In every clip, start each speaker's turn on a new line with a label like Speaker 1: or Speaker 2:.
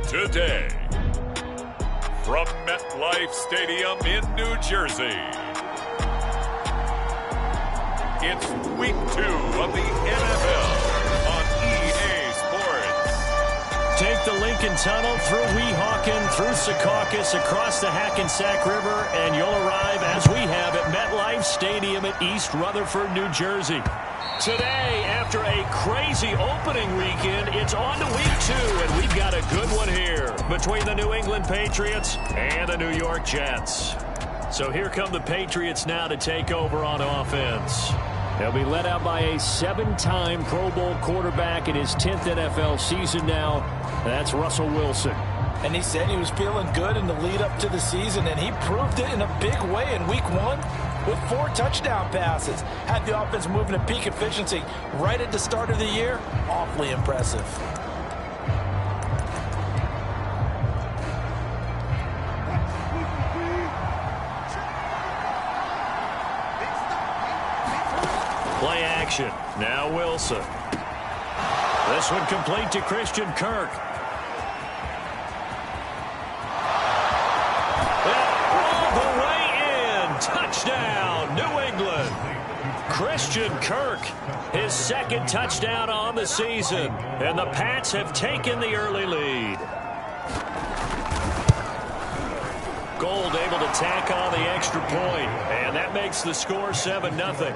Speaker 1: Today, from MetLife Stadium in New Jersey, it's Week 2 of the NFL on EA Sports.
Speaker 2: Take the Lincoln Tunnel through Weehawken, through Secaucus, across the Hackensack River, and you'll arrive, as we have, at MetLife Stadium at East Rutherford, New Jersey. Today, after a crazy opening weekend, it's on to Week 2, and we've got a good one here between the New England Patriots and the New York Jets. So here come the Patriots now to take over on offense. They'll be led out by a 7-time Pro Bowl quarterback in his 10th NFL season now. That's Russell Wilson.
Speaker 3: And he said he was feeling good in the lead up to the season, and he proved it in a big way in Week 1 with 4 touchdown passes. Had the offense moving at peak efficiency right at the start of the year. Awfully impressive.
Speaker 2: Play action. Now Wilson. This one complete to Christian Kirk. All the way in. Touchdown, New England. Christian Kirk, his 2nd touchdown on the season. And the Pats have taken the early lead. Gold able to tack on the extra point. And that makes the score 7-0.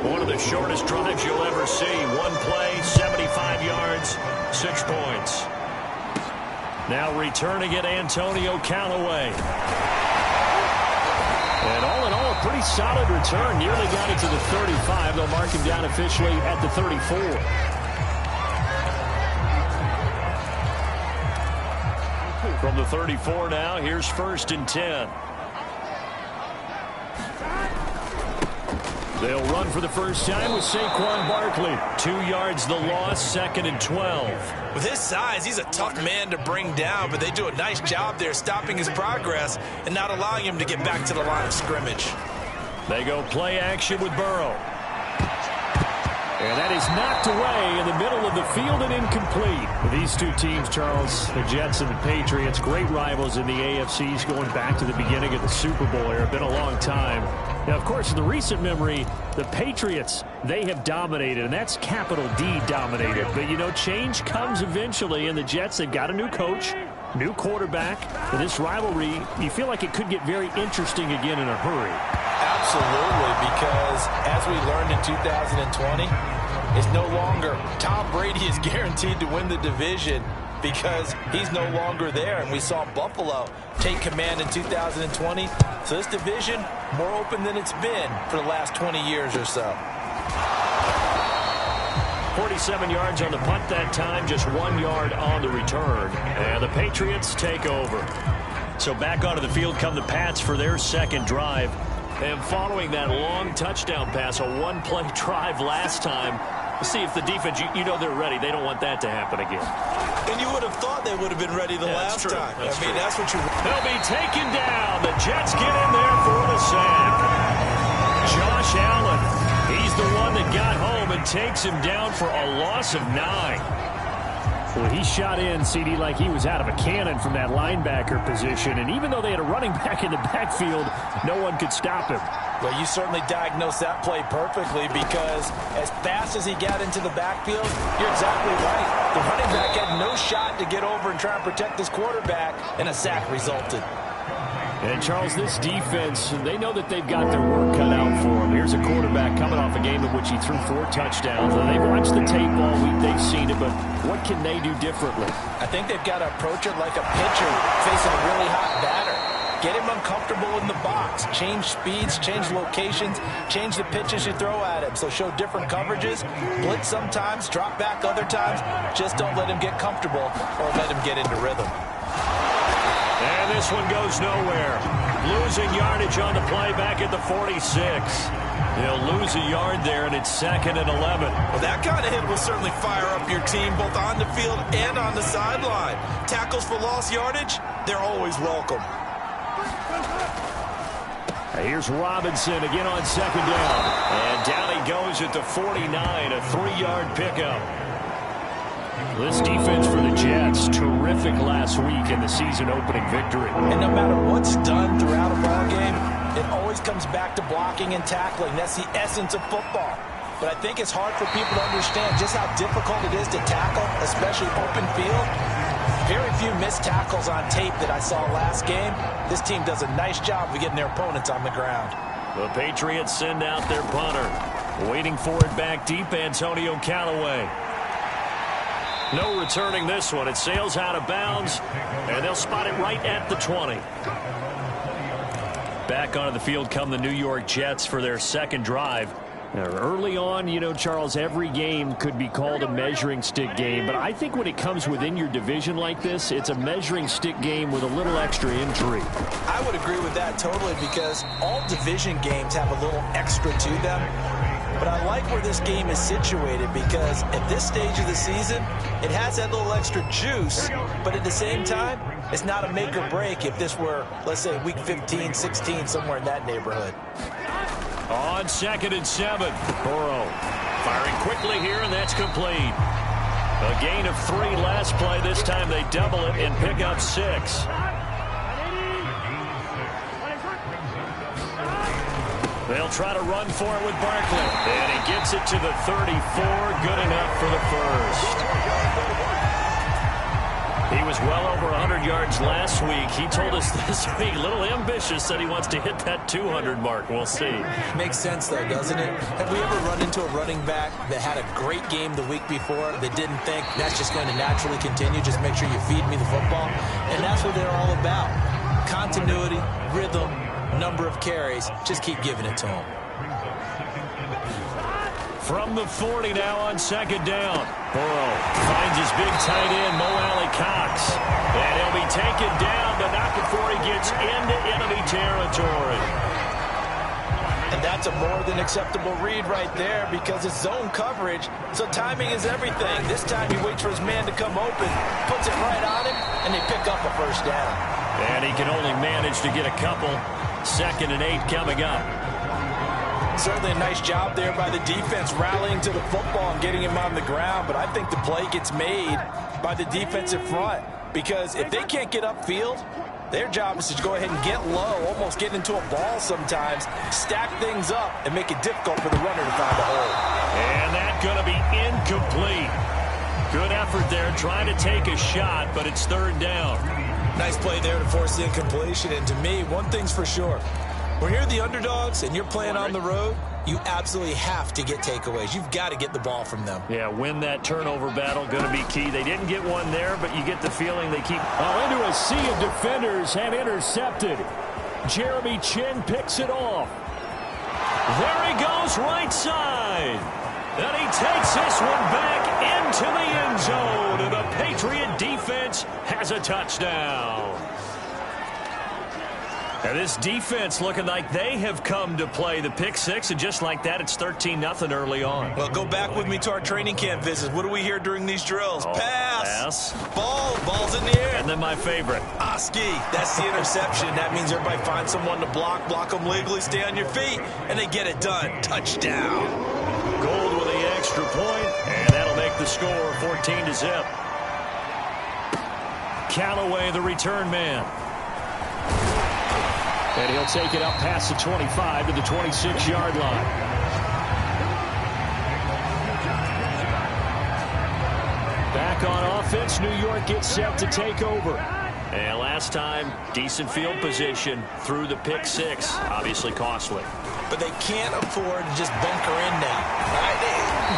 Speaker 2: One of the shortest drives you'll ever see. One play, 75 yards, 6 points. Now returning it, Antonio Callaway. And all in all, a pretty solid return. Nearly got it to the 35. They'll mark him down officially at the 34. From the 34 now, here's 1st and 10. They'll run for the first time with Saquon Barkley. 2 yards the loss, 2nd and 12.
Speaker 3: With his size, he's a tough man to bring down, but they do a nice job there stopping his progress and not allowing him to get back to the line of scrimmage.
Speaker 2: They go play action with Burrow. And that is knocked away in the middle of the field and incomplete. These two teams, Charles, the Jets and the Patriots, great rivals in the AFCs going back to the beginning of the Super Bowl era. Been a long time. Now, of course, in the recent memory, the Patriots, they have dominated, and that's capital D dominated. But, you know, change comes eventually, and the Jets, they've got a new coach, new quarterback. And this rivalry, you feel like it could get very interesting again in a hurry.
Speaker 3: Absolutely, because as we learned in 2020, it's no longer Tom Brady is guaranteed to win the division because he's no longer there. And we saw Buffalo take command in 2020. So this division, more open than it's been for the last 20 years or so.
Speaker 2: 47 yards on the punt that time, just 1 yard on the return. And the Patriots take over. So back onto the field come the Pats for their 2nd drive. And following that long touchdown pass, a one-play drive last time, let's see if the defense, you know they're ready. They don't want that to happen again.
Speaker 3: And you would have thought they would have been ready the last time. That's what you...
Speaker 2: They'll be taken down. The Jets get in there for the sack. Josh Allen, he's the one that got home and takes him down for a loss of 9. Well, he shot in, CD, like he was out of a cannon from that linebacker position. And even though they had a running back in the backfield, no one could stop him.
Speaker 3: Well, you certainly diagnosed that play perfectly because as fast as he got into the backfield, you're exactly right. The running back had no shot to get over and try and protect his quarterback, and a sack resulted.
Speaker 2: And, Charles, this defense, they know that they've got their work cut out for them. Here's a quarterback coming off a game in which he threw 4 touchdowns. And they've watched the tape all week. They've seen it, but what can they do differently?
Speaker 3: I think they've got to approach it like a pitcher facing a really hot batter. Get him uncomfortable in the box. Change speeds, change locations, change the pitches you throw at him. So show different coverages. Blitz sometimes, drop back other times. Just don't let him get comfortable or let him get into rhythm.
Speaker 2: And this one goes nowhere. Losing yardage on the play back at the 46. He'll lose a yard there, and it's 2nd and 11.
Speaker 3: Well, that kind of hit will certainly fire up your team both on the field and on the sideline. Tackles for lost yardage, they're always welcome.
Speaker 2: Here's Robinson again on 2nd down. And down a goes at the 49, a 3-yard pickup. This defense for the Jets, terrific last week in the season-opening victory.
Speaker 3: And no matter what's done throughout a ball game, it always comes back to blocking and tackling. That's the essence of football. But I think it's hard for people to understand just how difficult it is to tackle, especially open field. Very few missed tackles on tape that I saw last game. This team does a nice job of getting their opponents on the ground.
Speaker 2: The Patriots send out their punter. Waiting for it back deep, Antonio Callaway. No returning this one. It sails out of bounds, and they'll spot it right at the 20. Back onto the field come the New York Jets for their second drive. Now, early on, you know, Charles, every game could be called a measuring stick game, but I think when it comes within your division like this, it's a measuring stick game with a little extra intrigue.
Speaker 3: I would agree with that totally, because all division games have a little extra to them. But I like where this game is situated, because at this stage of the season, it has that little extra juice, but at the same time, it's not a make or break if this were, let's say, week 15, 16, somewhere in that neighborhood.
Speaker 2: On 2nd and 7, Burrow firing quickly here, and that's complete. A gain of 3 last play. This time they double it and pick up 6. They'll try to run for it with Barkley. And he gets it to the 34. Good enough for the first. He was well over 100 yards last week. He told us this week, a little ambitious, said he wants to hit that 200 mark. We'll see.
Speaker 3: Makes sense, though, doesn't it? Have we ever run into a running back that had a great game the week before that didn't think that's just going to naturally continue? Just make sure you feed me the football. And that's what they're all about. Continuity, rhythm, number of carries. Just keep giving it to them.
Speaker 2: From the 40 now on 2nd down. Burrow finds his big tight end, Mo Alley-Cox. And he'll be taken down, but not before he gets into enemy territory.
Speaker 3: And that's a more than acceptable read right there, because it's zone coverage, so timing is everything. This time he waits for his man to come open, puts it right on him, and they pick up a first down.
Speaker 2: And he can only manage to get a couple. 2nd and 8 coming up.
Speaker 3: Certainly a nice job there by the defense rallying to the football and getting him on the ground, but I think the play gets made by the defensive front, because if they can't get upfield, their job is to go ahead and get low, almost get into a ball sometimes, stack things up, and make it difficult for the runner to find a hole.
Speaker 2: And that's going to be incomplete. Good effort there, trying to take a shot, but it's 3rd down.
Speaker 3: Nice play there to force the incompletion, and to me, one thing's for sure. When you're the underdogs and you're playing on the road, you absolutely have to get takeaways. You've got to get the ball from them.
Speaker 2: Yeah, win that turnover battle, going to be key. They didn't get one there, but you get the feeling they keep into a sea of defenders and intercepted. Jeremy Chin picks it off. There he goes, right side. And he takes this one back into the end zone, and the Patriot defense has a touchdown. And this defense looking like they have come to play. The pick 6, and just like that, it's 13-0 early on.
Speaker 3: Well, go back with me to our training camp visits. What do we hear during these drills? Pass. Ball's in the air.
Speaker 2: And then my favorite.
Speaker 3: Oski. That's the interception. That means everybody finds someone to block them legally, stay on your feet, and they get it done. Touchdown.
Speaker 2: Gold with the extra point, and that'll make the score 14-0. Callaway, the return man. And he'll take it up past the 25 to the 26-yard line. Back on offense, New York gets set to take over. And last time, decent field position through the pick 6. Obviously costly.
Speaker 3: But they can't afford to just bunker in now.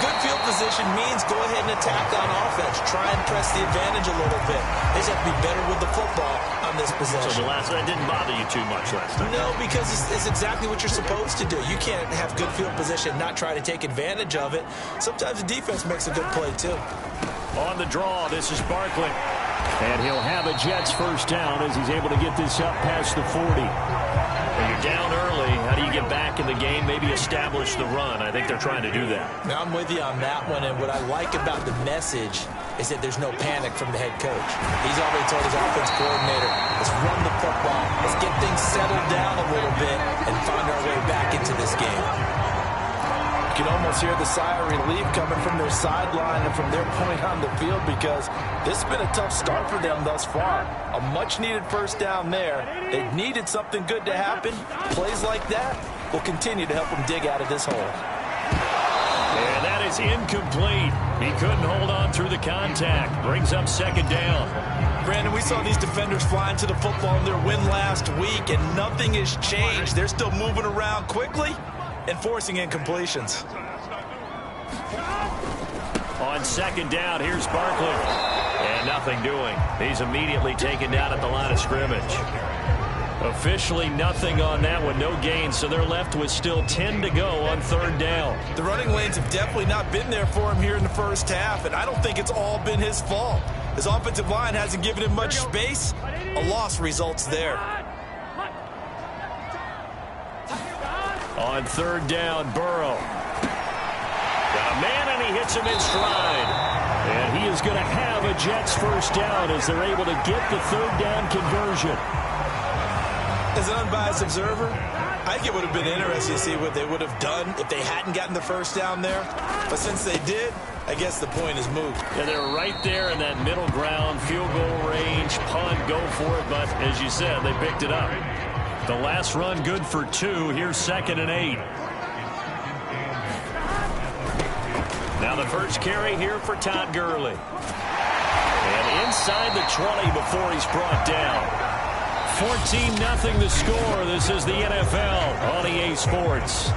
Speaker 3: Good field position means go ahead and attack on offense. Try and press the advantage a little bit. They just have to be better with the football on this possession.
Speaker 2: So that didn't bother you too much last time?
Speaker 3: No, because it's exactly what you're supposed to do. You can't have good field position and not try to take advantage of it. Sometimes the defense makes a good play, too.
Speaker 2: On the draw, this is Barkley. And he'll have a Jets first down as he's able to get this up past the 40. When you're down early, how do you get back in the game, maybe establish the run? I think they're trying to do that.
Speaker 3: Now, I'm with you on that one, and what I like about the message is that there's no panic from the head coach. He's already told his offense coordinator, let's run the football, let's get things settled down a little bit and find our way back into this game. You can almost hear the sigh of relief coming from their sideline and from their point on the field, because this has been a tough start for them thus far. A much-needed first down there. They needed something good to happen. Plays like that will continue to help them dig out of this hole.
Speaker 2: And that is incomplete. He couldn't hold on through the contact. Brings up second down.
Speaker 3: Brandon, we saw these defenders flying to the football in their win last week, and nothing has changed. They're still moving around quickly and forcing incompletions.
Speaker 2: On second down, here's Barkley. And nothing doing. He's immediately taken down at the line of scrimmage. Officially nothing on that one, no gain, so they're left with still 10 to go on third down.
Speaker 3: The running lanes have definitely not been there for him here in the first half, and I don't think it's all been his fault. His offensive line hasn't given him much space. A loss results there.
Speaker 2: On third down, Burrow. Got a man, and he hits him in stride. And he is going to have a Jets first down as they're able to get the third down conversion.
Speaker 3: As an unbiased observer, I think it would have been interesting to see what they would have done if they hadn't gotten the first down there. But since they did, I guess the point is moot.
Speaker 2: Yeah, they're right there in that middle ground, field goal range, punt, go for it. But as you said, they picked it up. The last run good for 2. Here's 2nd and 8. Now the first carry here for Todd Gurley. And inside the 20 before he's brought down. 14-0 the score. This is the NFL on EA Sports.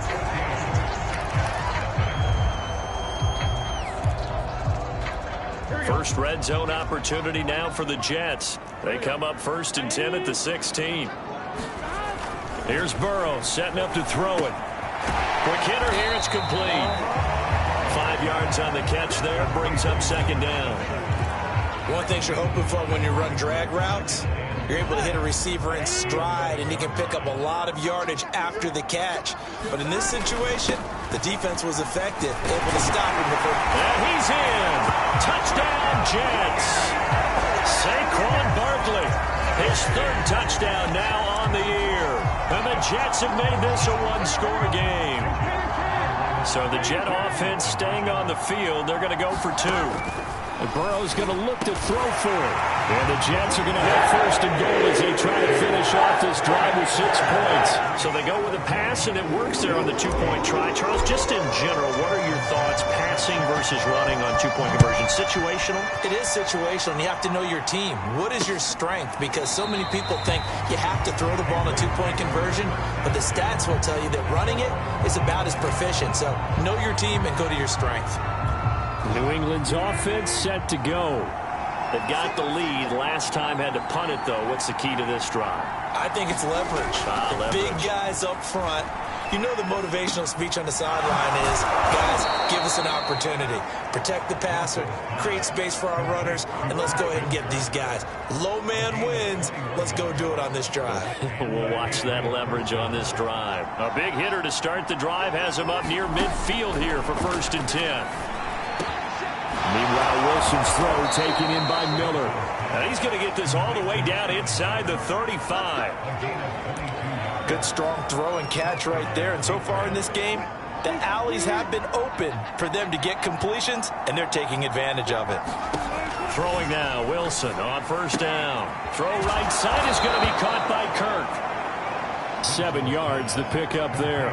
Speaker 2: First red zone opportunity now for the Jets. They come up 1st and 10 at the 16. Here's Burrow setting up to throw it. Quick hitter here. It's complete. 5 yards on the catch there. Brings up second down.
Speaker 3: One thing you're hoping for when you run drag routes, you're able to hit a receiver in stride, and he can pick up a lot of yardage after the catch. But in this situation, the defense was effective, able to stop him before.
Speaker 2: And he's in. Touchdown, Jets. Saquon Barkley, his 3rd touchdown now on the year. And the Jets have made this a one-score game. So the Jet offense staying on the field. They're going to go for 2. And Burrow's going to look to throw for it. And the Jets are going to have 1st and goal as they try to finish off this drive with 6 points. So they go with a pass, and it works there on the 2-point try. Charles, just in general, what are your thoughts passing versus running on 2-point conversion? Situational?
Speaker 3: It is situational, and you have to know your team. What is your strength? Because so many people think you have to throw the ball in a 2-point conversion, but the stats will tell you that running it is about as proficient. So know your team and go to your strength.
Speaker 2: New England's offense set to go. They've got the lead. Last time had to punt it, though. What's the key to this drive?
Speaker 3: I think it's leverage. The big guys up front. You know the motivational speech on the sideline is, guys, give us an opportunity. Protect the passer, create space for our runners, and let's go ahead and get these guys. Low man wins. Let's go do it on this drive.
Speaker 2: We'll watch that leverage on this drive. A big hitter to start the drive has him up near midfield here for 1st and 10. Meanwhile, Wilson's throw taken in by Miller. And he's going to get this all the way down inside the 35.
Speaker 3: Good strong throw and catch right there. And so far in this game, the alleys have been open for them to get completions, and they're taking advantage of it.
Speaker 2: Throwing now, Wilson on 1st down. Throw right side is going to be caught by Kirk. 7 yards, the pickup there.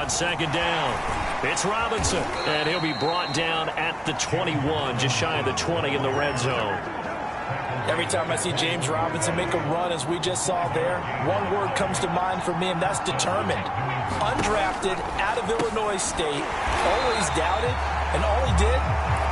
Speaker 2: Second down. It's Robinson, and he'll be brought down at the 21, just shy of the 20 in the red zone.
Speaker 3: Every time I see James Robinson make a run, as we just saw there, one word comes to mind for me, and that's determined. Undrafted, out of Illinois State, always doubted, and all he did,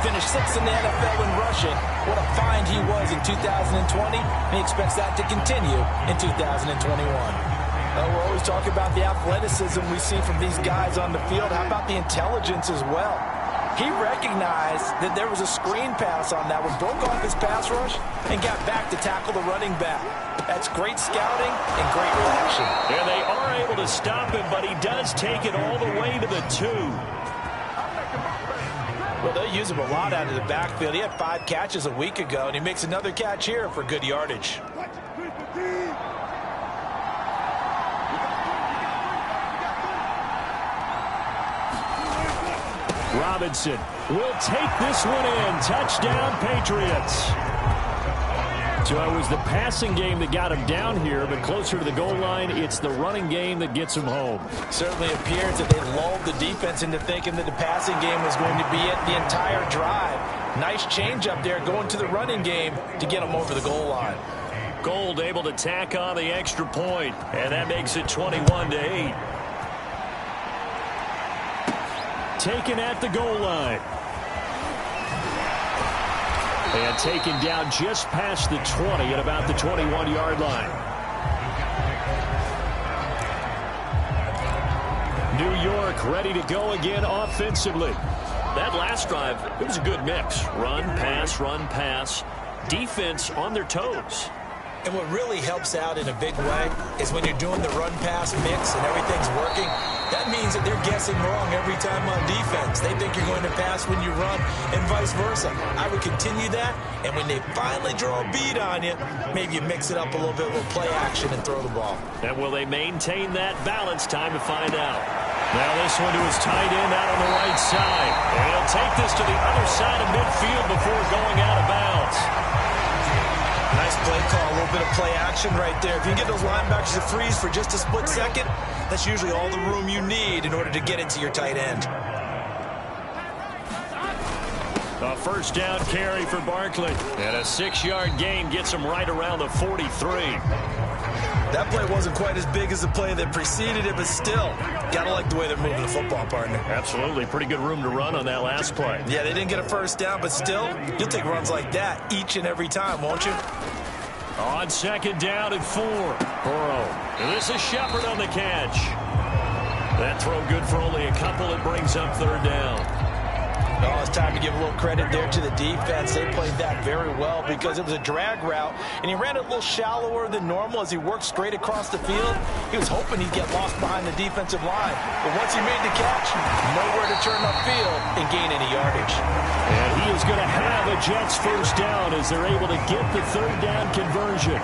Speaker 3: finished 6th in the NFL in rushing. What a find he was in 2020, and he expects that to continue in 2021. We're always talking about the athleticism we see from these guys on the field. How about the intelligence as well? He recognized that there was a screen pass on that one, broke off his pass rush, and got back to tackle the running back. That's great scouting and great reaction.
Speaker 2: Yeah, they are able to stop him, but he does take it all the way to the 2.
Speaker 3: Well, they'll use him a lot out of the backfield. He had 5 catches a week ago, and he makes another catch here for good yardage.
Speaker 2: Robinson will take this one in. Touchdown, Patriots. So it was the passing game that got him down here, but closer to the goal line, it's the running game that gets him home.
Speaker 3: Certainly appears that they lulled the defense into thinking that the passing game was going to be it the entire drive. Nice change up there going to the running game to get him over the goal line.
Speaker 2: Gold able to tack on the extra point, and that makes it 21-8. Taken at the goal line. And taken down just past the 20 at about the 21-yard line. New York ready to go again offensively. That last drive, it was a good mix. Run, pass, defense on their toes.
Speaker 3: And what really helps out in a big way is when you're doing the run-pass mix and everything's working, that means that they're guessing wrong every time on defense. They think you're going to pass when you run and vice versa. I would continue that, and when they finally draw a bead on you, maybe you mix it up a little bit with play action and throw the ball.
Speaker 2: And will they maintain that balance? Time to find out. Now this one to his tight end out on the right side. And he'll take this to the other side of midfield before going out of bounds.
Speaker 3: Nice play call, a little bit of play action right there. If you can get those linebackers to freeze for just a split second, that's usually all the room you need in order to get into your tight end.
Speaker 2: A first down carry for Barkley. And a 6-yard gain gets him right around the 43.
Speaker 3: That play wasn't quite as big as the play that preceded it, but still, gotta like the way they're moving the football, partner.
Speaker 2: Absolutely. Pretty good room to run on that last play.
Speaker 3: Yeah, they didn't get a first down, but still, you'll take runs like that each and every time, won't you?
Speaker 2: On second down and 4. Burrow. And this is Shepard on the catch. That throw good for only a couple. It brings up third down.
Speaker 3: Oh, it's time to give a little credit there to the defense. They played that very well because it was a drag route, and he ran it a little shallower than normal as he worked straight across the field. He was hoping he'd get lost behind the defensive line. But once he made the catch, nowhere to turn upfield and gain any yardage.
Speaker 2: And he is going to have a Jets first down as they're able to get the third down conversion.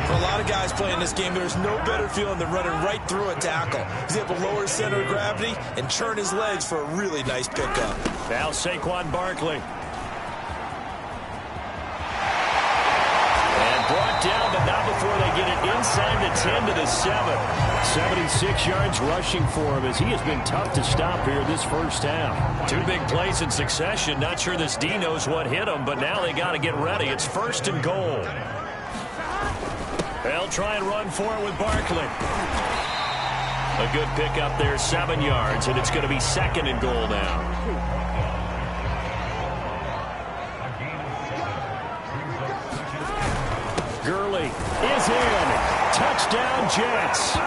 Speaker 3: For a lot of guys playing this game, there's no better feeling than running right through a tackle. He's able to lower his center of gravity and churn his legs for a really nice pickup.
Speaker 2: Now Saquon Barkley. And brought down, but not before they get it inside the 10 to the 7. 76 yards rushing for him as he has been tough to stop here this first half. 2 big plays in succession. Not sure this D knows what hit him, but now they got to get ready. It's first and goal. They'll try and run for it with Barkley. A good pickup there, 7 yards, and it's going to be second and goal now. Gurley is in. Touchdown, Jets.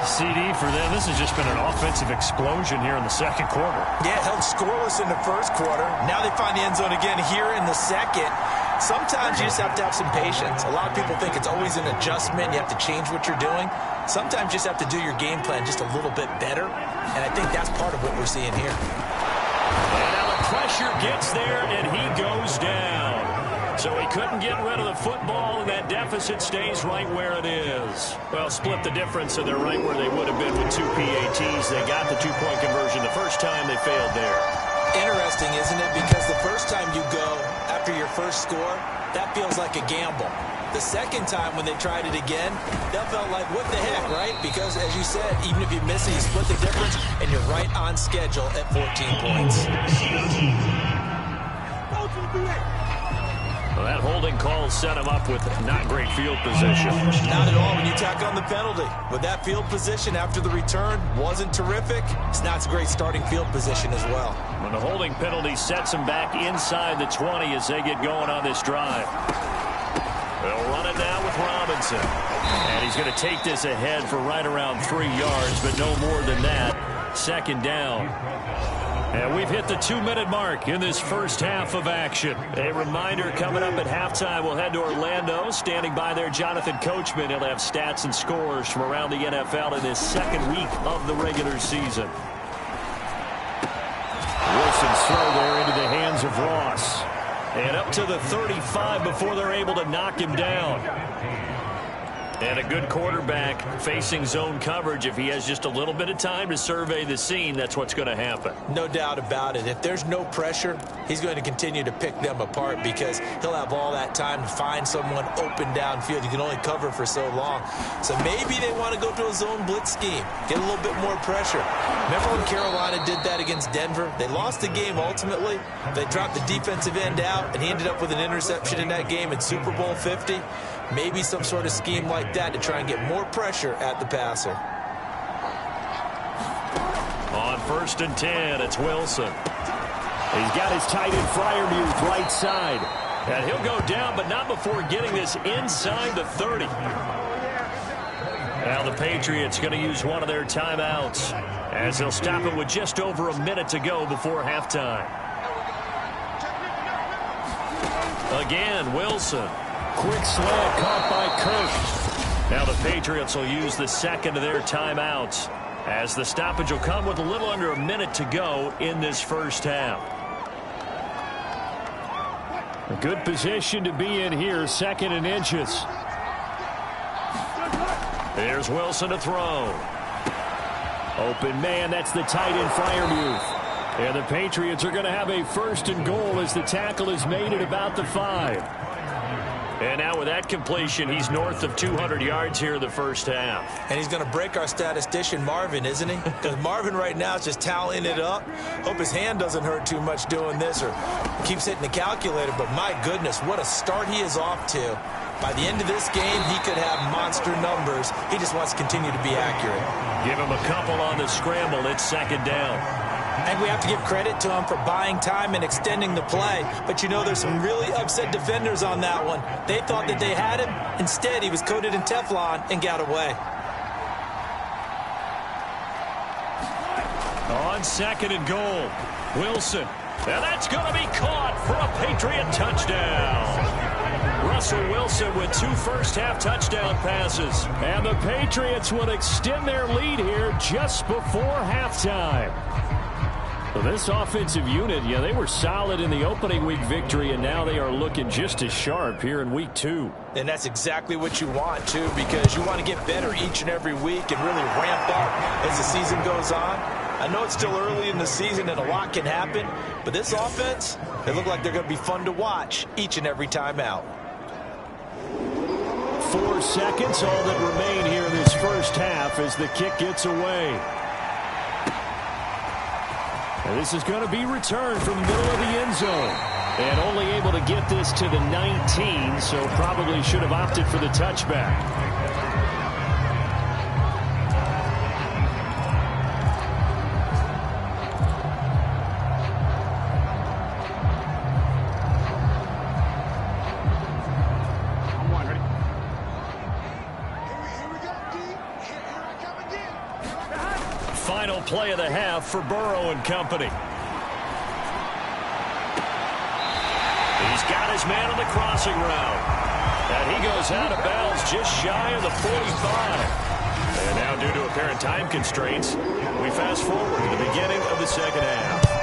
Speaker 2: CD for them. This has just been an offensive explosion here in the second quarter.
Speaker 3: Yeah, held scoreless in the first quarter. Now they find the end zone again here in the second. Sometimes you just have to have some patience. A lot of people think it's always an adjustment. You have to change what you're doing. Sometimes you just have to do your game plan just a little bit better. And I think that's part of what we're seeing here.
Speaker 2: And now the pressure gets there, and he goes down. So he couldn't get rid of the football, and that deficit stays right where it is. Well, split the difference, so they're right where they would have been with 2 PATs. They got the 2-point conversion the first time. They failed there.
Speaker 3: Interesting, isn't it? Because the first time you go after your first score, that feels like a gamble. The second time when they tried it again, that felt like, what the heck, right? Because, as you said, even if you miss it, you split the difference, and you're right on schedule at 14 points.
Speaker 2: Well, that holding call set him up with not great field position.
Speaker 3: Not at all when you tack on the penalty. With that field position after the return wasn't terrific, it's not a great starting field position as well.
Speaker 2: When the holding penalty sets him back inside the 20 as they get going on this drive. They'll run it now with Robinson. And he's going to take this ahead for right around 3 yards, but no more than that. Second down. And we've hit the 2-minute mark in this first half of action. A reminder coming up at halftime, we'll head to Orlando. Standing by there, Jonathan Coachman. He'll have stats and scores from around the NFL in this second week of the regular season. Wilson's throw there into the hands of Ross. And up to the 35 before they're able to knock him down. And a good quarterback facing zone coverage. If he has just a little bit of time to survey the scene, that's what's going to happen.
Speaker 3: No doubt about it. If there's no pressure, he's going to continue to pick them apart because he'll have all that time to find someone open downfield. You can only cover for so long. So maybe they want to go to a zone blitz scheme, get a little bit more pressure. Remember when Carolina did that against Denver? They lost the game ultimately. They dropped the defensive end out, and he ended up with an interception in that game in Super Bowl 50. Maybe some sort of scheme like that to try and get more pressure at the passer.
Speaker 2: On 1st and 10, it's Wilson. He's got his tight end Freiermuth right side. And he'll go down, but not before getting this inside the 30. Now the Patriots going to use one of their timeouts as they'll stop it with just over a minute to go before halftime. Again, Wilson. Quick slant caught by Kirk. Now the Patriots will use the second of their timeouts as the stoppage will come with a little under a minute to go in this first half. A good position to be in here, 2nd and inches. There's Wilson to throw. Open man, that's the tight end Freiermuth. And the Patriots are going to have a 1st and goal as the tackle is made at about the 5. And now with that completion, he's north of 200 yards here in the first half.
Speaker 3: And he's going to break our statistician Marvin, isn't he? Because Marvin right now is just tallying it up. Hope his hand doesn't hurt too much doing this or keeps hitting the calculator. But my goodness, what a start he is off to. By the end of this game, he could have monster numbers. He just wants to continue to be accurate.
Speaker 2: Give him a couple on the scramble. It's 2nd down.
Speaker 3: I think we have to give credit to him for buying time and extending the play. But, you know, there's some really upset defenders on that one. They thought that they had him. Instead, he was coated in Teflon and got away.
Speaker 2: On 2nd and goal, Wilson. Now that's going to be caught for a Patriot touchdown. Russell Wilson with 2 first-half touchdown passes. And the Patriots will extend their lead here just before halftime. Well, this offensive unit, they were solid in the opening week victory, and now they are looking just as sharp here in week 2.
Speaker 3: And that's exactly what you want, too, because you want to get better each and every week and really ramp up as the season goes on. I know it's still early in the season and a lot can happen, but this offense, they look like they're going to be fun to watch each and every time out.
Speaker 2: 4 seconds, all that remain here in this first half as the kick gets away. And this is going to be returned from the middle of the end zone. And only able to get this to the 19, so probably should have opted for the touchback. Final play of the half for Burrow and company. He's got his man on the crossing route. And he goes out of bounds just shy of the 45. And now due to apparent time constraints, we fast forward to the beginning of the second half.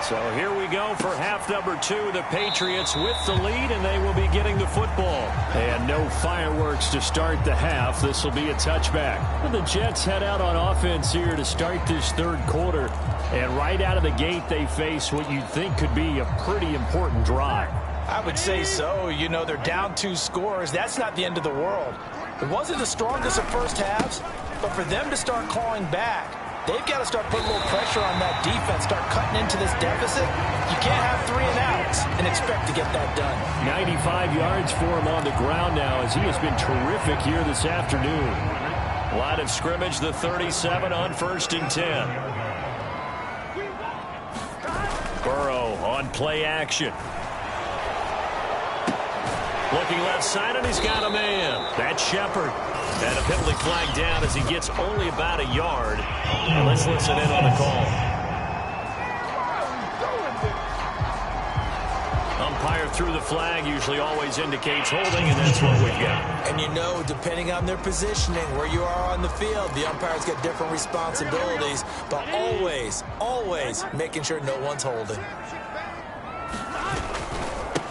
Speaker 2: So here we go for half number 2. The Patriots with the lead, and they will be getting the football. And no fireworks to start the half. This will be a touchback. The Jets head out on offense here to start this third quarter. And right out of the gate, they face what you'd think could be a pretty important drive.
Speaker 3: I would say so. You know, they're down 2 scores. That's not the end of the world. It wasn't the strongest of first halves, but for them to start clawing back, they've got to start putting a little pressure on that defense, start cutting into this deficit. You can't have 3 and outs and expect to get that done. 95 yards for him on the ground now as he has been terrific here this afternoon. Line of scrimmage, the 37 on 1st and 10. Burrow on play action.
Speaker 2: Looking left side, and he's got a man. That's Shepard. And a penalty flag down as he gets only about a yard. And let's listen in on the call. Umpire threw the flag, usually always indicates holding, and that's what we've got.
Speaker 3: And you know, depending on their positioning, where you are on the field, the umpires get different responsibilities, but always, always making sure no one's holding.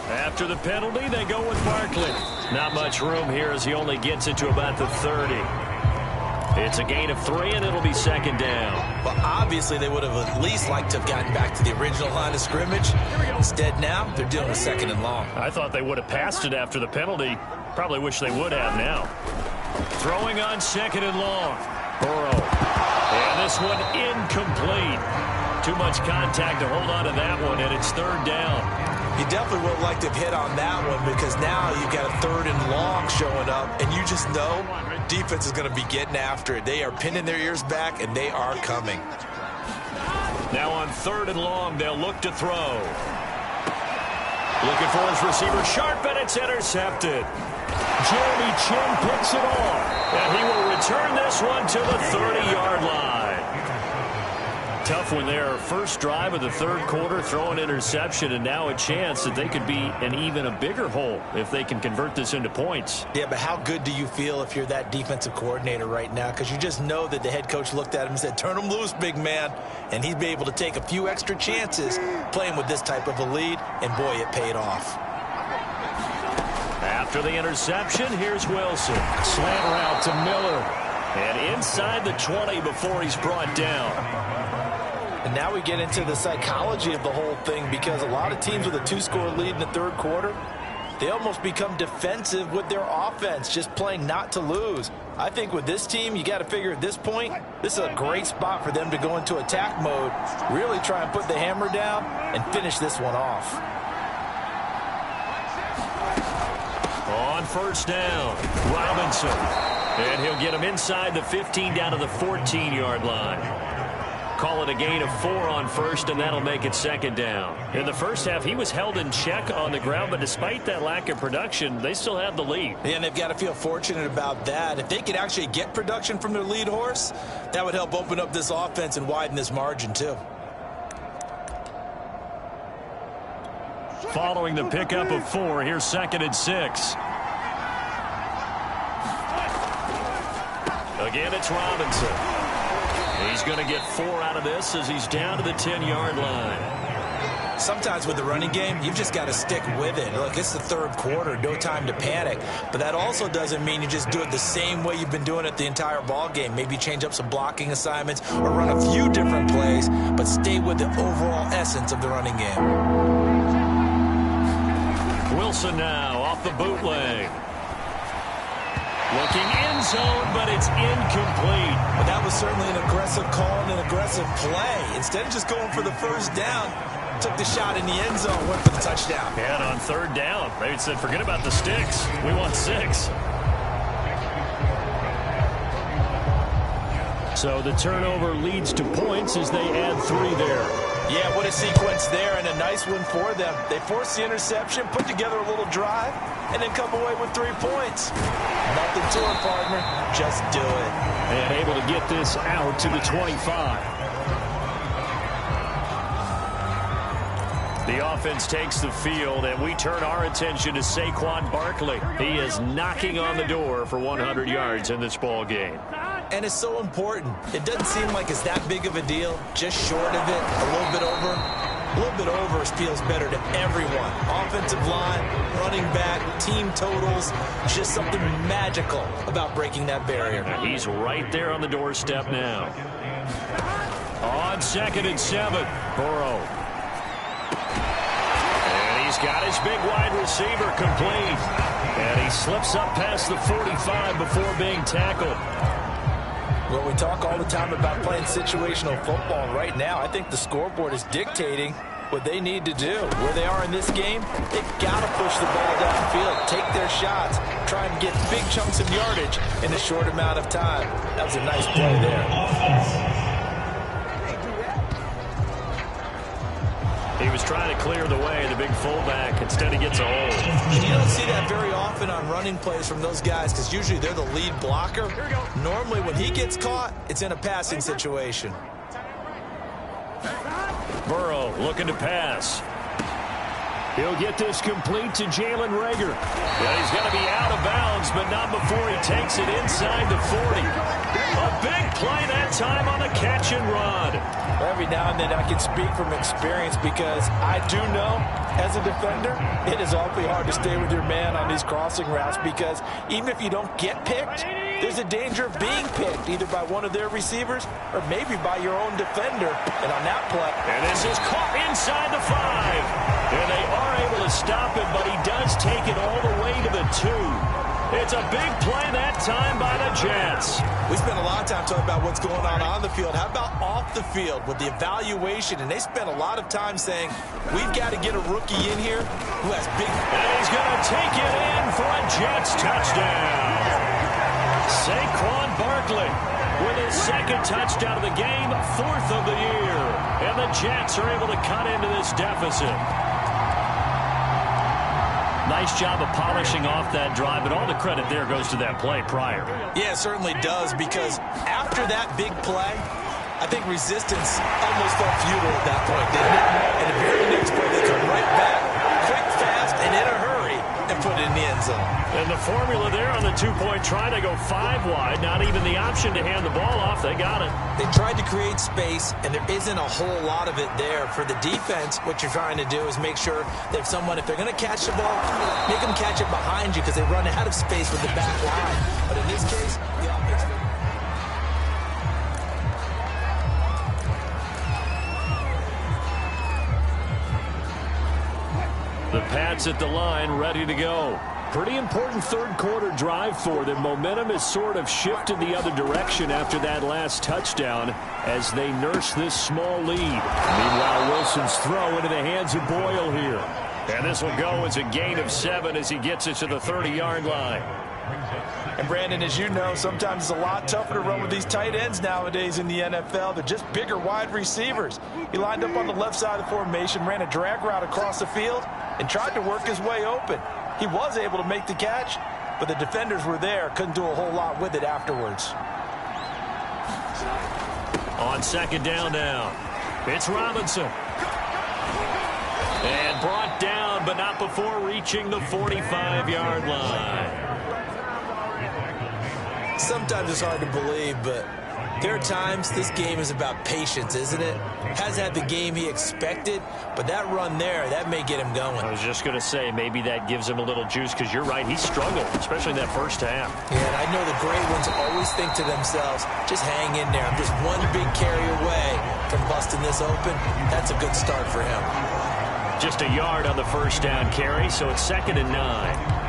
Speaker 2: After the penalty, they go with Barkley. Not much room here as he only gets it to about the 30. It's a gain of 3, and it'll be second down.
Speaker 3: Well, obviously, they would have at least liked to have gotten back to the original line of scrimmage. Instead, now, they're dealing with second and long.
Speaker 2: I thought they would have passed it after the penalty. Probably wish they would have now. Throwing on second and long. Burrow. And this one incomplete. Too much contact to hold on to that one, and it's third down.
Speaker 3: You definitely would have liked to have hit on that one because now you've got a third and long showing up, and you just know defense is going to be getting after it. They are pinning their ears back, and they are coming.
Speaker 2: Now on third and long, they'll look to throw. Looking for his receiver, sharp, and it's intercepted. Jeremy Chin picks it off, and he will return this one to the 30-yard line. Tough when their first drive of the third quarter, throw an interception, and now a chance that they could be in even a bigger hole if they can convert this into points.
Speaker 3: Yeah, but how good do you feel if you're that defensive coordinator right now? Because you just know that the head coach looked at him and said, turn him loose, big man. And he'd be able to take a few extra chances playing with this type of a lead, and boy, it paid off.
Speaker 2: After the interception, here's Wilson. Slant route to Miller. And inside the 20 before he's brought down.
Speaker 3: And now we get into the psychology of the whole thing because a lot of teams with a 2-score lead in the third quarter, they almost become defensive with their offense, just playing not to lose. I think with this team, you got to figure at this point, this is a great spot for them to go into attack mode, really try and put the hammer down and finish this one off.
Speaker 2: On first down, Robinson. And he'll get him inside the 15 down to the 14-yard line. Call it a gain of 4 on first, and that'll make it second down. In the first half, he was held in check on the ground, but despite that lack of production, they still have the lead.
Speaker 3: And they've got to feel fortunate about that. If they could actually get production from their lead horse, that would help open up this offense and widen this margin, too.
Speaker 2: Following the pickup of 4, here's second and 6. Again, it's Robinson. He's going to get 4 out of this as he's down to the 10-yard line.
Speaker 3: Sometimes with the running game, you've just got to stick with it. Look, it's the third quarter, no time to panic. But that also doesn't mean you just do it the same way you've been doing it the entire ball game. Maybe change up some blocking assignments or run a few different plays, but stay with the overall essence of the running game.
Speaker 2: Wilson now off the bootleg. Looking end zone, but it's incomplete.
Speaker 3: But that was certainly an aggressive call and an aggressive play. Instead of just going for the first down, took the shot in the end zone, went for the touchdown.
Speaker 2: And on third down, they said, forget about the sticks. We want 6. So the turnover leads to points as they add 3 there.
Speaker 3: Yeah, what a sequence there, and a nice one for them. They forced the interception, put together a little drive, and then come away with 3 points. Nothing to it, partner. Just do it.
Speaker 2: And able to get this out to the 25. The offense takes the field, and we turn our attention to Saquon Barkley. He is knocking on the door for 100 yards in this ball game.
Speaker 3: And it's so important. It doesn't seem like it's that big of a deal. Just short of it, a little bit over. A little bit over feels better to everyone. Offensive line, running back, team totals. Just something magical about breaking that barrier.
Speaker 2: He's right there on the doorstep now. On second and 7, Burrow. And he's got his big wide receiver complete. And he slips up past the 45 before being tackled.
Speaker 3: Well, we talk all the time about playing situational football. Right now, I think the scoreboard is dictating what they need to do. Where they are in this game, they've got to push the ball downfield, take their shots, try and get big chunks of yardage in a short amount of time. That was a nice play there.
Speaker 2: He was trying to clear the way, the big fullback. Instead, he gets a hold.
Speaker 3: And you don't see that very often on running plays from those guys because usually they're the lead blocker. Normally, when he gets caught, it's in a passing situation.
Speaker 2: Burrow looking to pass. He'll get this complete to Jalen Reagor. Yeah, he's going to be out of bounds, but not before he takes it inside the 40. A big play that time on the catch and run.
Speaker 3: Every now and then I can speak from experience because I do know, as a defender, it is awfully hard to stay with your man on these crossing routes because even if you don't get picked, there's a danger of being picked either by one of their receivers or maybe by your own defender. And on that play...
Speaker 2: And this is caught inside the 5. And they are able to stop him, but he does take it all the way to the 2. It's a big play that time by the Jets.
Speaker 3: We spent a lot of time talking about what's going on the field. How about off the field with the evaluation? And they spent a lot of time saying, we've got to get a rookie in here who has big...
Speaker 2: And he's going to take it in for a Jets touchdown. Saquon Barkley with his second touchdown of the game, 4th of the year. And the Jets are able to cut into this deficit. Nice job of polishing off that drive, but all the credit there goes to that play prior.
Speaker 3: Yeah, it certainly does, because after that big play, I think resistance almost felt futile at that point, didn't it? And the very next play, they come right back, quick, fast, and in a hurry, and put it in the end zone.
Speaker 2: And the formula there on the 2-point try to go 5 wide, not even the option to hand the ball off. They got it.
Speaker 3: They tried to create space, and there isn't a whole lot of it there. For the defense, what you're trying to do is make sure that if they're going to catch the ball, make them catch it behind you because they run out of space with the back line. But in this case, the offense...
Speaker 2: The Pats at the line, ready to go. Pretty important third-quarter drive for them. Momentum has sort of shifted the other direction after that last touchdown as they nurse this small lead. Meanwhile, Wilson's throw into the hands of Boyle here. And this will go as a gain of 7 as he gets it to the 30-yard line.
Speaker 3: And, Brandon, as you know, sometimes it's a lot tougher to run with these tight ends nowadays in the NFL. They're just bigger wide receivers. He lined up on the left side of the formation, ran a drag route across the field, and tried to work his way open. He was able to make the catch, but the defenders were there, couldn't do a whole lot with it afterwards.
Speaker 2: On second down now, it's Robinson. And brought down, but not before reaching the 45-yard line.
Speaker 3: Sometimes it's hard to believe, but there are times this game is about patience, isn't it? Hasn't had the game he expected, but that run there, that may get him going.
Speaker 2: I was just going to say, maybe that gives him a little juice, because you're right, he struggled, especially in that first half.
Speaker 3: Yeah, and I know the great ones always think to themselves, just hang in there. I'm just one big carry away from busting this open. That's a good start for him.
Speaker 2: Just a yard on the first down carry, so it's 2nd and 9.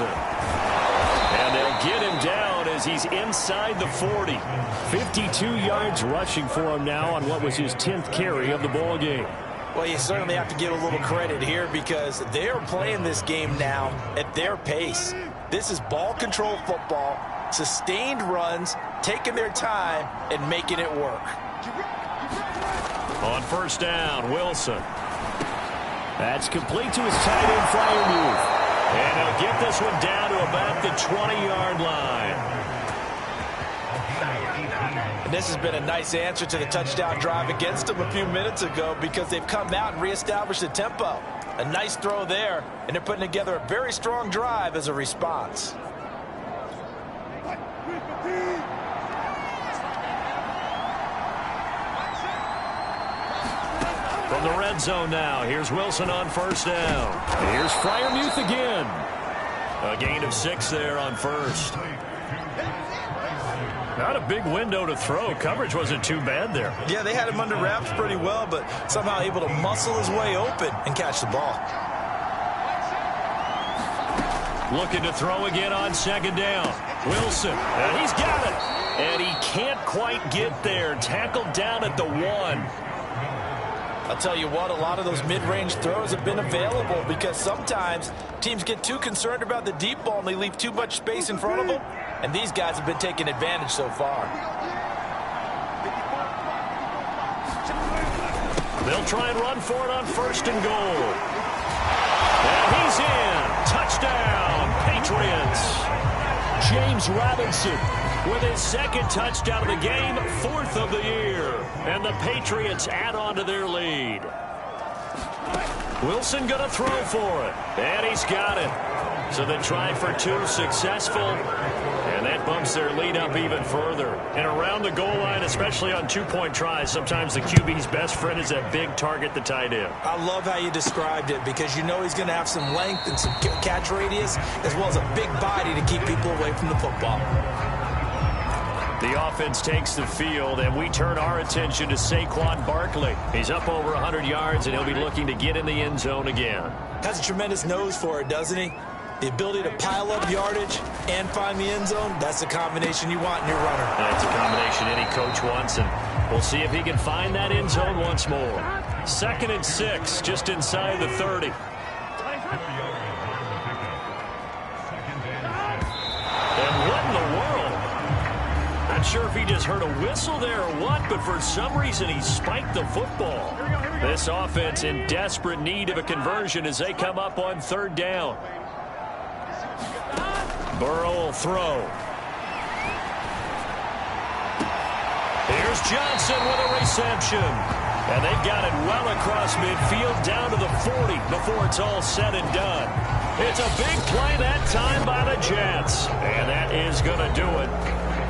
Speaker 2: And they'll get him down as he's inside the 40. 52 yards rushing for him now on what was his 10th carry of the ball game.
Speaker 3: Well, you certainly have to give a little credit here because they're playing this game now at their pace. This is ball control football, sustained runs, taking their time and making it work.
Speaker 2: On first down, Wilson. That's complete to his tight end, Freiermuth. And he'll get this one down to about the 20-yard line.
Speaker 3: And this has been a nice answer to the touchdown drive against them a few minutes ago because they've come out and reestablished the tempo. A nice throw there, and they're putting together a very strong drive as a response.
Speaker 2: From the red zone now, here's Wilson on first down. Here's Freiermuth again. A gain of 6 there on first. Not a big window to throw. Coverage wasn't too bad there.
Speaker 3: Yeah, they had him under wraps pretty well, but somehow able to muscle his way open and catch the ball.
Speaker 2: Looking to throw again on second down. Wilson, and he's got it. And he can't quite get there. Tackled down at the 1.
Speaker 3: I'll tell you what, a lot of those mid-range throws have been available because sometimes teams get too concerned about the deep ball and they leave too much space in front of them. And these guys have been taking advantage so far.
Speaker 2: They'll try and run for it on 1st and goal. And he's in. Touchdown, Patriots. James Robinson with his 2nd touchdown of the game, 4th of the year. And the Patriots add on to their lead. Wilson going to throw for it. And he's got it. So the try for 2 successful. And that bumps their lead up even further. And around the goal line, especially on 2-point tries, sometimes the QB's best friend is that big target, the tight end.
Speaker 3: I love how you described it because you know he's going to have some length and some catch radius as well as a big body to keep people away from the football.
Speaker 2: The offense takes the field, and we turn our attention to Saquon Barkley. He's up over 100 yards, and he'll be looking to get in the end zone again.
Speaker 3: Has a tremendous nose for it, doesn't he? The ability to pile up yardage and find the end zone, that's the combination you want in your runner.
Speaker 2: That's a combination any coach wants, and we'll see if he can find that end zone once more. 2nd and 6, just inside the 30. And what in the world? Not sure if he just heard a whistle there or what, but for some reason he spiked the football. This offense in desperate need of a conversion as they come up on 3rd down. Burrow will throw. Here's Johnson with a reception. And they've got it well across midfield down to the 40 before it's all said and done. It's a big play that time by the Jets. And that is going to do it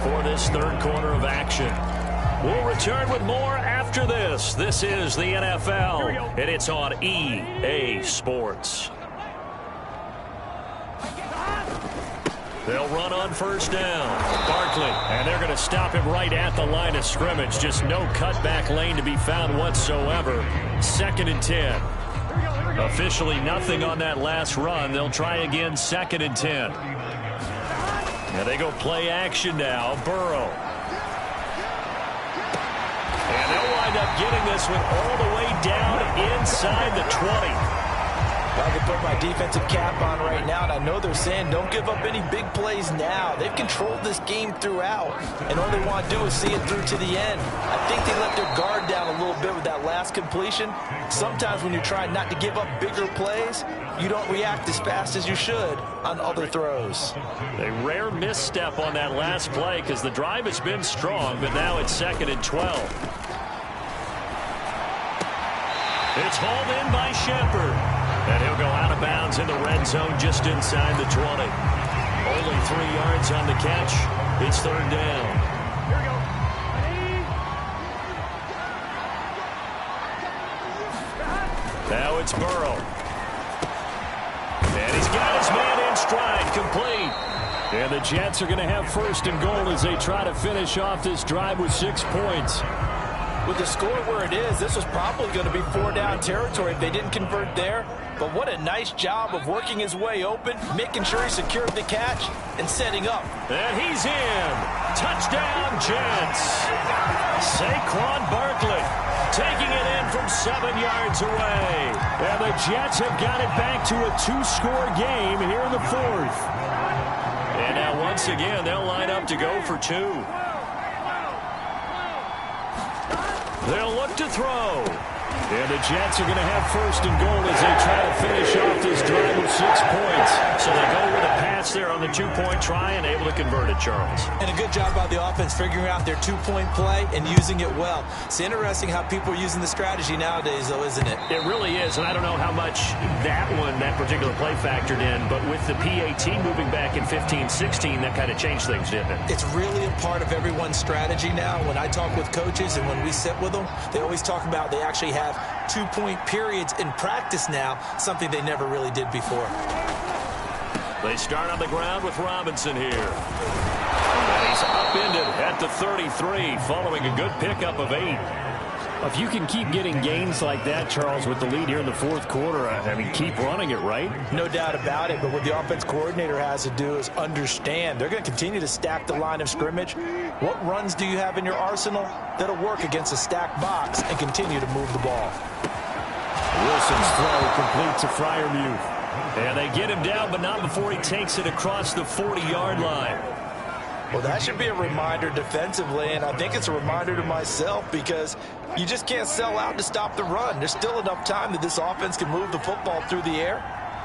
Speaker 2: for this 3rd quarter of action. We'll return with more after this. This is the NFL, and it's on EA Sports. They'll run on 1st down. Barkley, and they're going to stop him right at the line of scrimmage. Just no cutback lane to be found whatsoever. 2nd and 10. Officially nothing on that last run. They'll try again 2nd and 10. And they go play action now. Burrow. And they'll wind up getting this one all the way down inside the 20.
Speaker 3: I can put my defensive cap on right now, and I know they're saying don't give up any big plays now. They've controlled this game throughout, and all they want to do is see it through to the end. I think they let their guard down a little bit with that last completion. Sometimes when you're trying not to give up bigger plays, you don't react as fast as you should on other throws.
Speaker 2: A rare misstep on that last play because the drive has been strong, but now it's 2nd and 12. It's hauled in by Shepard. And he'll go out of bounds in the red zone just inside the 20. Only 3 yards on the catch. It's 3rd down. Here we go. Now it's Burrow. And he's got his man in stride, complete. And the Jets are going to have 1st and goal as they try to finish off this drive with 6 points.
Speaker 3: With the score where it is, this was probably going to be 4-down territory if they didn't convert there. But what a nice job of working his way open, making sure he secured the catch, and setting up.
Speaker 2: And he's in. Touchdown, Jets. Saquon Barkley taking it in from 7 yards away. And the Jets have got it back to a 2-score game here in the 4th. And now once again, they'll line up to go for 2. They'll look to throw. And the Jets are going to have 1st and goal as they try to finish off this drive with 6 points. So they go with a pass there on the 2-point try and able to convert it, Charles.
Speaker 3: And a good job by the offense figuring out their 2-point play and using it well. It's interesting how people are using the strategy nowadays, though, isn't it?
Speaker 2: It really is, and I don't know how much that particular play factored in, but with the PAT moving back in 15-16, that kind of changed things, didn't it?
Speaker 3: It's really a part of everyone's strategy now. When I talk with coaches and when we sit with them, they always talk about they actually have 2-point periods in practice now, something they never really did before.
Speaker 2: They start on the ground with Robinson here. And he's upended at the 33 following a good pickup of 8. If you can keep getting gains like that, Charles, with the lead here in the fourth quarter, I mean, keep running it, right?
Speaker 3: No doubt about it, but what the offense coordinator has to do is understand. They're going to continue to stack the line of scrimmage. What runs do you have in your arsenal that'll work against a stacked box and continue to move the ball?
Speaker 2: Wilson's throw complete to Freiermuth. And they get him down, but not before he takes it across the 40-yard line.
Speaker 3: Well, that should be a reminder defensively, and I think it's a reminder to myself because you just can't sell out to stop the run. There's still enough time that this offense can move the football through the air,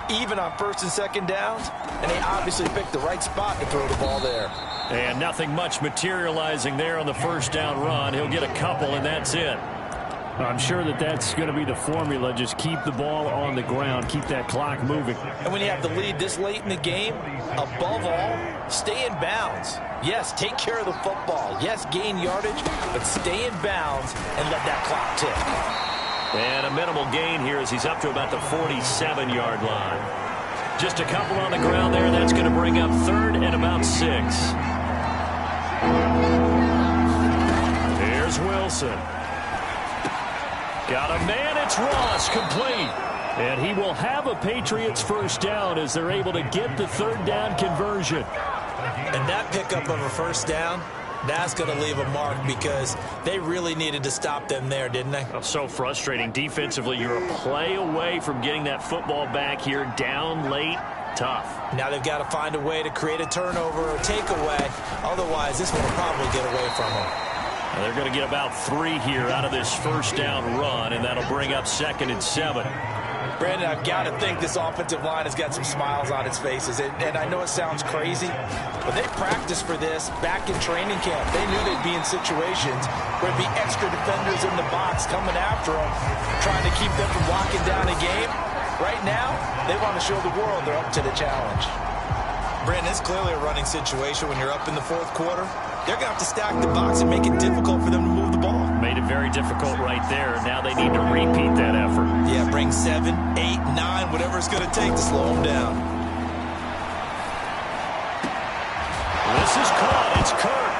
Speaker 3: even on first and second downs, and they obviously picked the right spot to throw the ball there.
Speaker 2: And nothing much materializing there on the first down run. He'll get a couple, and that's it. I'm sure that that's going to be the formula. Just keep the ball on the ground. Keep that clock moving.
Speaker 3: And when you have the lead this late in the game, above all, stay in bounds. Yes, take care of the football. Yes, gain yardage, but stay in bounds and let that clock tick.
Speaker 2: And a minimal gain here as he's up to about the 47-yard line. Just a couple on the ground there. That's going to bring up third and about 6. Here's Wilson. Got a man, it's Ross, complete. And he will have a Patriots first down as they're able to get the third down conversion.
Speaker 3: And that pickup of a first down, that's going to leave a mark because they really needed to stop them there, didn't they?
Speaker 2: Oh, so frustrating. Defensively, you're a play away from getting that football back here down late. Tough.
Speaker 3: Now they've got to find a way to create a turnover or takeaway. Otherwise, this one will probably get away from them.
Speaker 2: They're going to get about 3 here out of this first down run, and that'll bring up 2nd and 7.
Speaker 3: Brandon, I've got to think this offensive line has got some smiles on its faces. And I know it sounds crazy, but they practiced for this back in training camp. They knew they'd be in situations where there'd be extra defenders in the box coming after them, trying to keep them from locking down a game. Right now, they want to show the world they're up to the challenge. Brandon, it's clearly a running situation when you're up in the fourth quarter. They're going to have to stack the box and make it difficult for them to move the ball.
Speaker 2: Made it very difficult right there. Now they need to repeat that effort.
Speaker 3: Yeah, bring 7, 8, 9, whatever it's going to take to slow them down.
Speaker 2: This is caught. It's Kirk.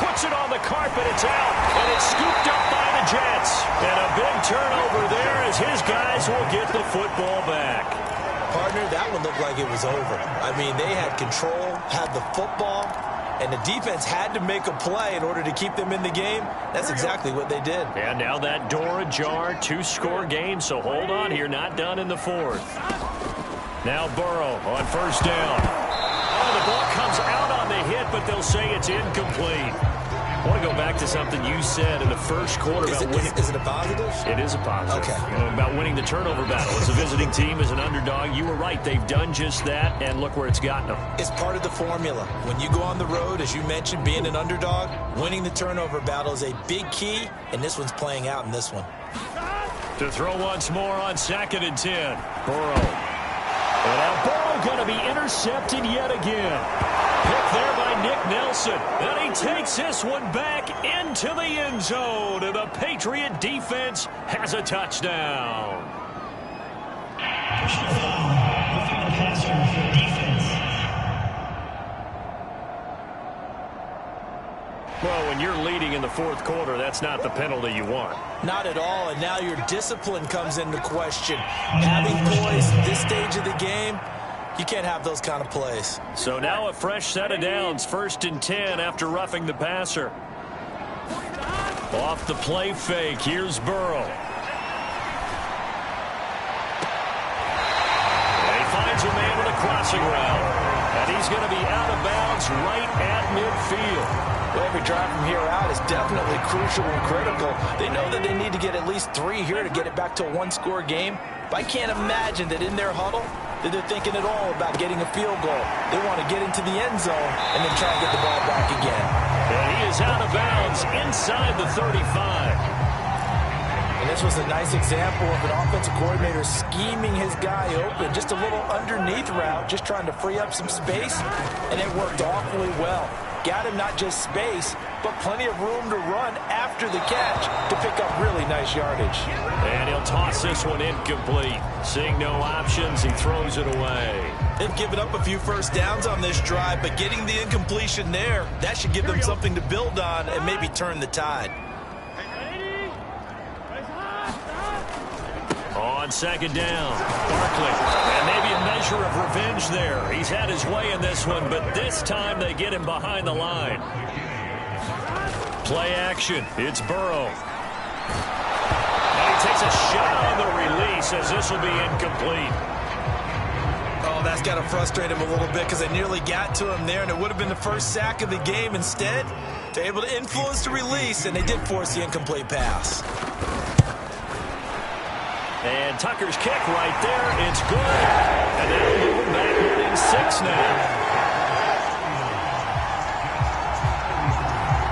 Speaker 2: Puts it on the carpet. It's out. And it's scooped up by the Jets. And a big turnover there as his guys will get the football back.
Speaker 3: Partner, that one looked like it was over. I mean, they had control, had the football, and the defense had to make a play in order to keep them in the game. That's exactly what they did.
Speaker 2: And now that door ajar, 2-score game, so hold on here, not done in the fourth. Now Burrow on first down. Oh, the ball comes out on the hit, but they'll say it's incomplete. I want to go back to something you said in the first quarter about winning.
Speaker 3: Is it a positive?
Speaker 2: It is a positive.
Speaker 3: Okay.
Speaker 2: About winning the turnover battle. As a visiting team, as an underdog, you were right. They've done just that, and look where it's gotten them.
Speaker 3: It's part of the formula. When you go on the road, as you mentioned, being an underdog, winning the turnover battle is a big key, and this one's playing out in this one.
Speaker 2: To throw once more on 2nd and 10. Burrow. And a ball going to be intercepted yet again. Picked there by Nick Nelson. And he takes this one back into the end zone. And the Patriot defense has a touchdown. Personal foul. Roughing the passer for defense. Well, when you're leading in the fourth quarter, that's not the penalty you want.
Speaker 3: Not at all, and now your discipline comes into question. Having poise at this stage of the game, you can't have those kind of plays.
Speaker 2: So now a fresh set of downs, 1st and 10 after roughing the passer. Off the play fake, here's Burrow. And he finds a man with a crossing route. And he's going to be out of bounds right at midfield.
Speaker 3: Well, every drive from here out is definitely crucial and critical. They know that they need to get at least 3 here to get it back to a 1-score game. But I can't imagine that in their huddle that they're thinking at all about getting a field goal. They want to get into the end zone and then try and get the ball back again.
Speaker 2: And he is out of bounds inside the 35.
Speaker 3: And this was a nice example of an offensive coordinator scheming his guy open. Just a little underneath route, just trying to free up some space, and it worked awfully well. Got him not just space, but plenty of room to run after the catch to pick up really nice yardage.
Speaker 2: And he'll toss this one incomplete. Seeing no options, he throws it away.
Speaker 3: They've given up a few first downs on this drive, but getting the incompletion there, that should give them something to build on and maybe turn the tide.
Speaker 2: On second down, Barkley. And maybe a measure of revenge there. He's had his way in this one, but this time they get him behind the line. Play action. It's Burrow. And he takes a shot on the release as this will be incomplete.
Speaker 3: Oh, that's got to frustrate him a little bit because they nearly got to him there, and it would have been the first sack of the game. Instead, they're able to influence the release, and they did force the incomplete pass.
Speaker 2: And Tucker's kick right there. It's good. And that'll move him back within 6 now.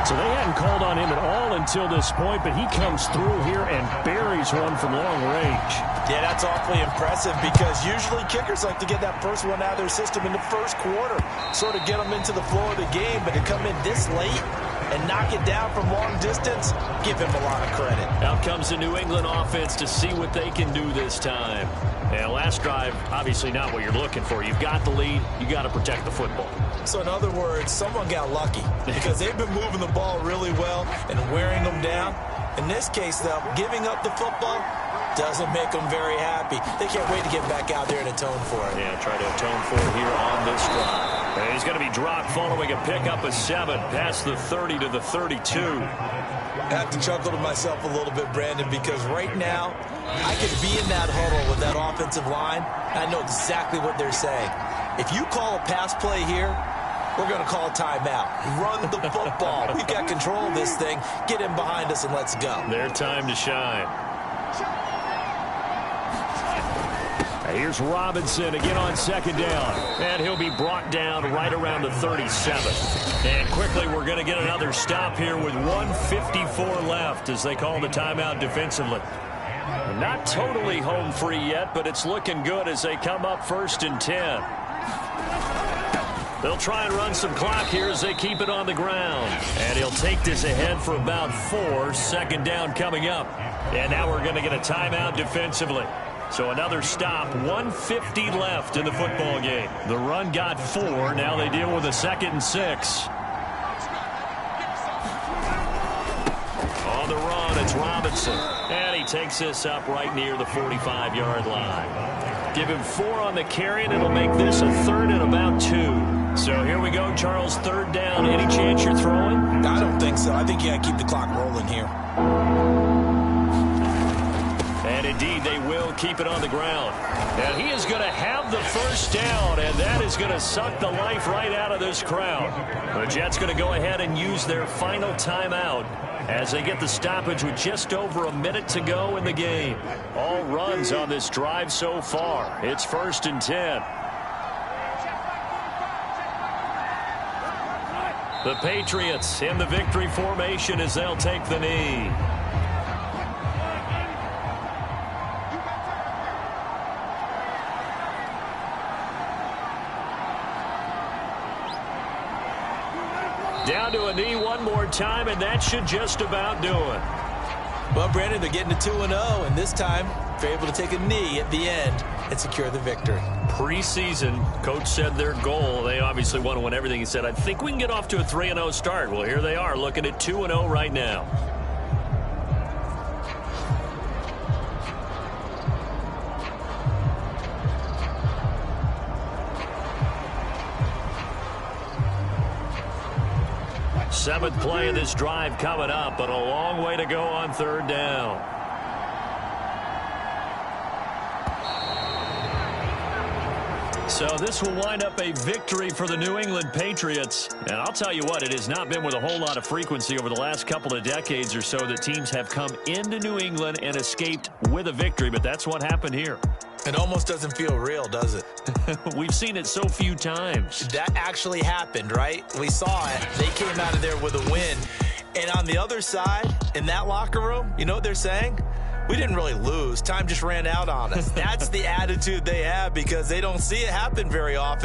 Speaker 2: So they hadn't called on him at all until this point, but he comes through here and buries one from long range.
Speaker 3: Yeah, that's awfully impressive because usually kickers like to get that first one out of their system in the first quarter, sort of get them into the flow of the game, but to come in this late and knock it down from long distance, give him a lot of credit.
Speaker 2: Out comes the New England offense to see what they can do this time. And last drive, obviously not what you're looking for. You've got the lead. You got to protect the football.
Speaker 3: So in other words, someone got lucky because they've been moving the ball really well and wearing them down. In this case, though, giving up the football doesn't make them very happy. They can't wait to get back out there and atone for it.
Speaker 2: Yeah, try to atone for it here on this drive. And he's going to be dropped following a pickup of 7 past the 30 to the 32.
Speaker 3: I have to chuckle to myself a little bit, Brandon, because right now I could be in that huddle with that offensive line. I know exactly what they're saying. If you call a pass play here, we're going to call a timeout. Run the football. We've got control of this thing. Get him behind us and let's go.
Speaker 2: Their time to shine. Here's Robinson again on second down. And he'll be brought down right around the 37. And quickly we're going to get another stop here with 1:54 left as they call the timeout defensively. Not totally home free yet, but it's looking good as they come up 1st and 10. They'll try and run some clock here as they keep it on the ground. And he'll take this ahead for about 4. Second down coming up. And now we're going to get a timeout defensively. So another stop, 1:50 left in the football game. The run got 4. Now they deal with a 2nd and 6. On the run, it's Robinson. And he takes this up right near the 45-yard line. Give him 4 on the carry, and it'll make this a 3rd and about 2. So here we go, Charles, 3rd down. Any chance you're throwing?
Speaker 3: I don't think so. I think you got to keep the clock rolling here.
Speaker 2: And indeed, they will keep it on the ground. And he is going to have the 1st down, and that is going to suck the life right out of this crowd. The Jets going to go ahead and use their final timeout as they get the stoppage with just over a minute to go in the game. All runs on this drive so far. It's 1st and 10. The Patriots in the victory formation as they'll take the knee. Down to a knee one more time, and that should just about do it.
Speaker 3: Well, Brandon, they're getting to 2-0, and this time they're able to take a knee at the end and secure the victory.
Speaker 2: Preseason, coach said their goal, they obviously want to win everything. He said, I think we can get off to a 3-0 start. Well, here they are looking at 2-0 right now. Seventh play of this drive coming up, but a long way to go on 3rd down. So this will wind up a victory for the New England Patriots. And I'll tell you what, it has not been with a whole lot of frequency over the last couple of decades or so that teams have come into New England and escaped with a victory, but that's what happened here.
Speaker 3: It almost doesn't feel real, does it?
Speaker 2: We've seen it so few times.
Speaker 3: That actually happened, right? We saw it. They came out of there with a win. And on the other side, in that locker room, you know what they're saying? We didn't really lose. Time just ran out on us. That's the attitude they have because they don't see it happen very often.